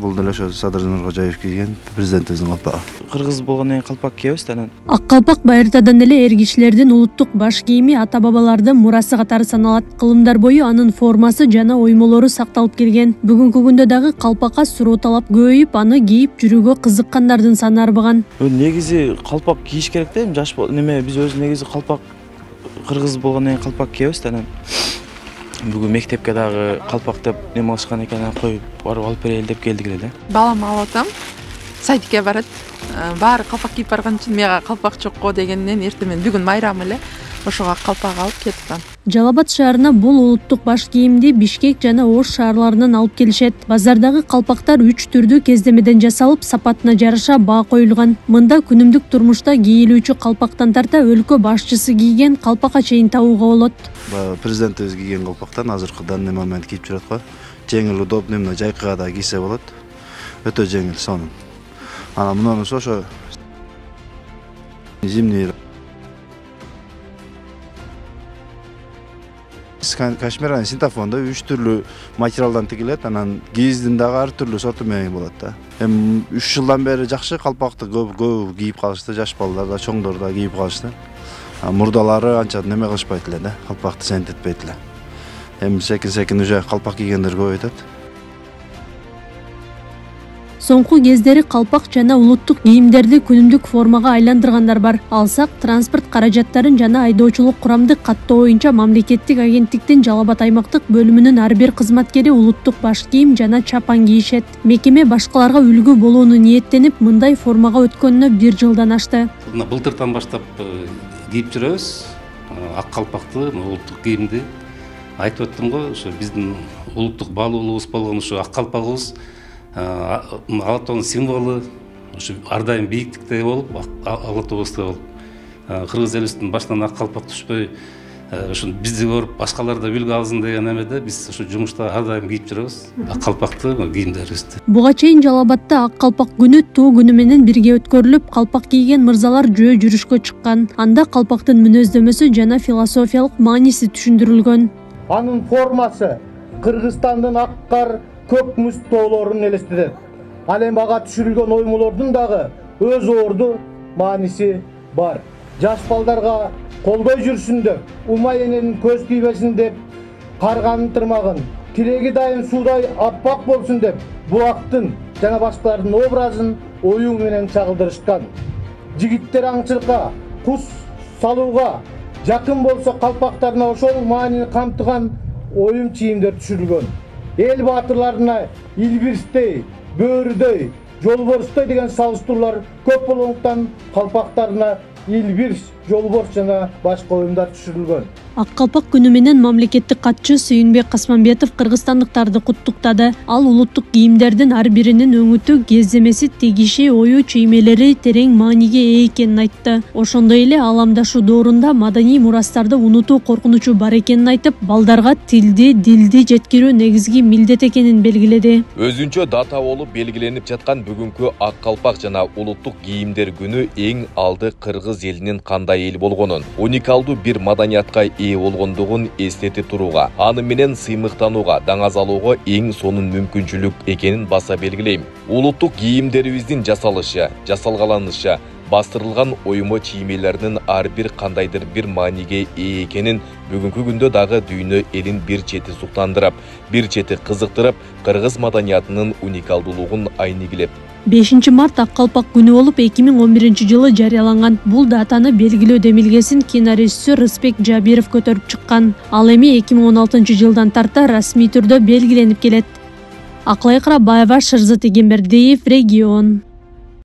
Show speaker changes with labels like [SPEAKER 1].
[SPEAKER 1] Бул деле ошо Садыр Нуркожаев кийген президентибиздин калпагы.
[SPEAKER 2] Кыргыз болгондон кийин калпак кийебиз да анан.
[SPEAKER 3] Ак калпак байыртадан эле эр кишилердин улуттук баш кийими ата бабалардын мурасы катары саналат. Кылымдар бою анын формасы жана оймолору сакталып келген. Бүгүнкү күндө дагы калпакка суроо талап көбөйүп, аны кийип жүрүүгө кызыккандардын саны арбаган.
[SPEAKER 2] Негизи калпак кийиш керек да, жаш биз өзү негизи калпак кыргыз болгондон кийин калпак кийебиз да анан. Бүгүн мектепке дагы калпак деп неме кылышкан экен, коюп барып алып берели деп келдик эле да.
[SPEAKER 4] Балам алып атам, садикке барат. Баары калпак кийип барган үчүн мага калпак жок го дегенден эртең мен бүгүн майрам эле ошого калпак алып кетип атам.
[SPEAKER 3] Жалал-Абад шаарына бул улуттук баш кийимди Бишкек жана Ош шаарларынан алып келишет. Базардагы калпактар 3 түрдүү кездемеден жасалып, сапатына жараша баа коюлган. Мында күнүмдүк турмушта кийилүүчү калпактан тарта өлкө башчысы кийген калпакка чейин табууга болот.
[SPEAKER 1] Президентибиз кийген калпактан азыркы данный момент кийип жүрөт го. Жеңил, удобный, мына жайкыга да кийсе болот. Өтө жеңил сонун. Анан мунунусу ошо зимний кашмир синтофонда 3 түрлүү материалдан тигилет, анан кийиздин дагы ар түрлүү сорту менен болот да. Эми 3 жылдан бери жакшы калпакты көп кийип калышты, жаш балдар да, чоңдор да кийип калышты. Мурдалары анча неме кылышпайт эле да, калпакты сентетпейт эле. Эми секин уже калпак кийгендер көп өтөт.
[SPEAKER 3] Соңку кездери калпак жана улуттук кийимдерди күнүмдүк формага айландыргандар бар. Алсак, транспорт каражаттарын жана айдоочулук курамды каттоо боюнча мамлекеттик агенттиктин Жалал-Абад аймактык бөлүмүнүн ар бир кызматкери улуттук баш кийим жана чапан кийишет. Мекеме башкаларга үлгү болууну ниеттенип, мындай формага өткөнүнө 1 жылдан ашты.
[SPEAKER 5] Былтыртан баштап кийип жүрөбүз. Ак калпакты, улуттук кийимди. Айтып өттүм го, ошо биздин улуттук баалуулугубуз болгон ошо ак калпагыбыз Ала тоонун символу, ошо ар дайым бийиктикте болуп, ала тообузда болуп, кыргыз элибиздин башынан ак калпак түшпөй, ошо бизди көрүп башкалар да үлгү алсын деген эмеде биз ошо жумушта ар дайым кийип жүрөбүз. Ак калпакты кийимдерибизди.
[SPEAKER 3] Буга чейин Жалал-Абадта ак калпак күнү туу күнү менен бирге өткөрүлүп, калпак кийген мырзалар жөө жүрүшкө чыккан. Анда калпактын мүнөздөмөсү жана философиялык мааниси түшүндүрүлгөн.
[SPEAKER 6] Анын формасы Кыргызстандын ак кар көк мұз тоолорун элестетет. Ал эми ага түшүрүлгөн оймолордун дагы өз орду мааниси бар. Жаш балдарга колдой жүрсүн деп, умай эненин көз тийбесин деп, карганын тырмагын, тиреги дайым суудай аппак болсун деп, булактын жана башкалардын образын оюу менен чагылдырышкан. Жигиттер аңчылыкка, кус салууга жакын болсо калпактарына ошол маанини камтыган оюм чийимдер түшүрүлгөн. Эл баатырларына Илбирстей, Бөөрүдөй, Жолборстой деген салыштыруулар көп болгондуктан калпактарына Илбирс, Жолборс жана башка оюмдар түшүрүлгөн.
[SPEAKER 3] Ак калпак күнү менен мамлекеттик катчы Сүйүнбек Касманбетов кыргызстандыктарды куттуктады. Ал улуттук кийимдердин ар биринин өңүтү, кездемеси, тегиши, ою, чиймелери терең мааниге ээ экенин айтты. Ошондой эле ааламдашуу доорунда маданий мурастарды унутуу коркунучу бар экенин айтып, балдарга дилди жеткирүү негизги милдет экенин белгиледи.
[SPEAKER 7] Өзүнчө дата болуп белгиленип жаткан бүгүнкү ак калпак жана улуттук кийимдер күнү эң алды кыргыз элинин кандай эл болгонун, уникалдуу бир маданиятка ээ болгондугун эстете турууга, аны менен сыймыктанууга, даңаз алууга эң сонун мүмкүнчүлүк экенин баса белгилейм. Улуттук кийимдерибиздин жасалышы, жасалгаланышы, бастырылган оймо чиймелеринин ар бир кандайдыр бир мааниге ээ экенин бүгүнкү күндө дагы дүйнө элин бир чети суктандырып, бир чети кызыктырып, кыргыз маданиятынын уникалдуулугун айнегилеп.
[SPEAKER 3] 5 март ак калпак күнү болуп 2011 жылы жарыяланган. Бул датаны белгилөө демилгесин кинорежиссер Рыспек Жабиров көтөрүп чыккан. Ал эми 2016 жылдан тарта расмий түрдө белгиленип келет. Аклай Карабаева, Шырзат Эгембердиев, Регион.